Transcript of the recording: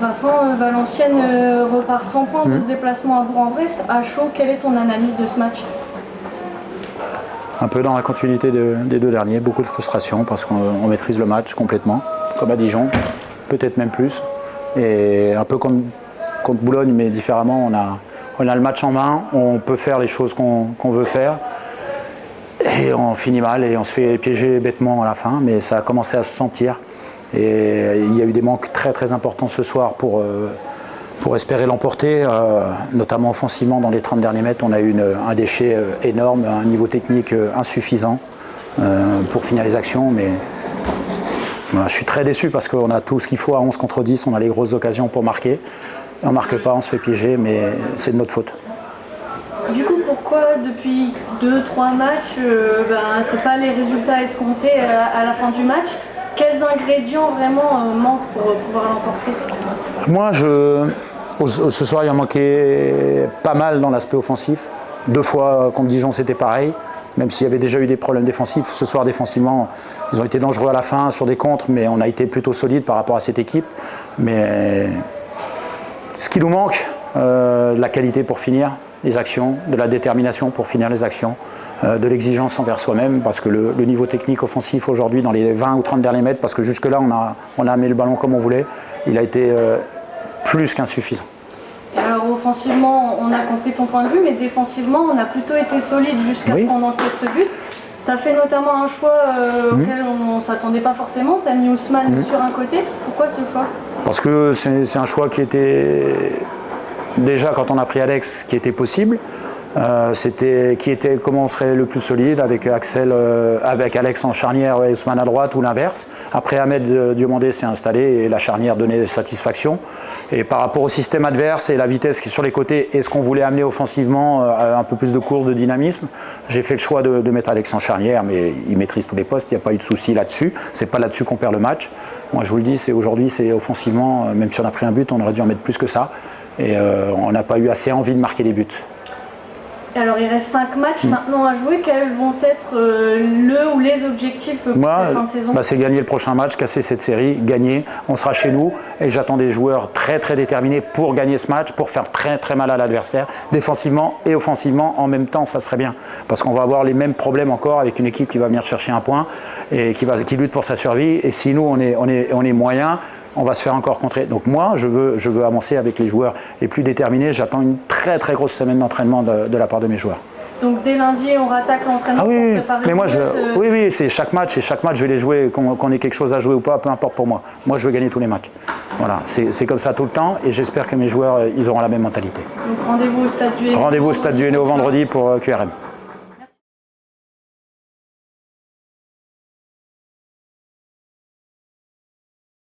Vincent, Valenciennes repart sans points de ce déplacement à Bourg-en-Bresse. À chaud, quelle est ton analyse de ce match? Un peu dans la continuité des deux derniers, beaucoup de frustration parce qu'on maîtrise le match complètement, comme à Dijon, peut-être même plus. Et un peu contre Boulogne, mais différemment, on a le match en main, on peut faire les choses qu'on veut faire. Et on finit mal et on se fait piéger bêtement à la fin, mais ça a commencé à se sentir. Et il y a eu des manques très très importants ce soir pour espérer l'emporter, notamment offensivement dans les 30 derniers mètres. On a eu un déchet énorme, un niveau technique insuffisant pour finir les actions. Mais voilà, je suis très déçu parce qu'on a tout ce qu'il faut à 11 contre 10, on a les grosses occasions pour marquer. On ne marque pas, on se fait piéger, mais c'est de notre faute. Du coup, pourquoi depuis 2-3 matchs, ce n'est pas les résultats escomptés à la fin du match? Quels ingrédients vraiment manquent pour pouvoir l'emporter? Moi, ce soir, il en manquait pas mal dans l'aspect offensif. 2 fois contre Dijon, c'était pareil. Même s'il y avait déjà eu des problèmes défensifs, ce soir défensivement, ils ont été dangereux à la fin sur des contres, mais on a été plutôt solide par rapport à cette équipe. Mais ce qui nous manque, de la qualité pour finir les actions, de la détermination pour finir les actions, de l'exigence envers soi-même, parce que le niveau technique offensif aujourd'hui dans les 20 ou 30 derniers mètres, parce que jusque-là on a amené le ballon comme on voulait, il a été plus qu'insuffisant. Alors offensivement, on a compris ton point de vue, mais défensivement, on a plutôt été solide jusqu'à ce qu'on encaisse ce but. Tu as fait notamment un choix auquel on ne s'attendait pas forcément, tu as mis Ousmane sur un côté. Pourquoi ce choix? Parce que c'est un choix qui était, déjà quand on a pris Alex, qui était possible. C'était comment on serait le plus solide avec Alex en charnière et Ousmane à droite ou l'inverse. Après Ahmed Diomandé s'est installé et la charnière donnait satisfaction. Et par rapport au système adverse et la vitesse qui est sur les côtés et ce qu'on voulait amener offensivement, un peu plus de course, de dynamisme, j'ai fait le choix de mettre Alex en charnière, mais il maîtrise tous les postes, il n'y a pas eu de souci là-dessus. C'est pas là-dessus qu'on perd le match. Moi je vous le dis, aujourd'hui c'est offensivement, même si on a pris un but, on aurait dû en mettre plus que ça. Et on n'a pas eu assez envie de marquer des buts. Alors il reste 5 matchs maintenant à jouer, quels vont être le ou les objectifs pour cette fin de saison? C'est gagner le prochain match, casser cette série, gagner, on sera chez nous et j'attends des joueurs très très déterminés pour gagner ce match, pour faire très très mal à l'adversaire, défensivement et offensivement en même temps, ça serait bien, parce qu'on va avoir les mêmes problèmes encore avec une équipe qui va venir chercher un point et qui lutte pour sa survie, et si nous on est moyen, on va se faire encore contrer. Donc moi, je veux avancer avec les joueurs les plus déterminés. J'attends une très très grosse semaine d'entraînement de la part de mes joueurs. Donc dès lundi, on rattaque l'entraînement pour préparer mais moi, oui, c'est chaque match. Et chaque match, je vais les jouer, qu'on ait quelque chose à jouer ou pas, peu importe pour moi. Moi, je veux gagner tous les matchs. Voilà, c'est comme ça tout le temps. Et j'espère que mes joueurs, ils auront la même mentalité. Donc rendez-vous au Stade du Hainaut. Rendez-vous au Stade du Hainaut vendredi pour QRM.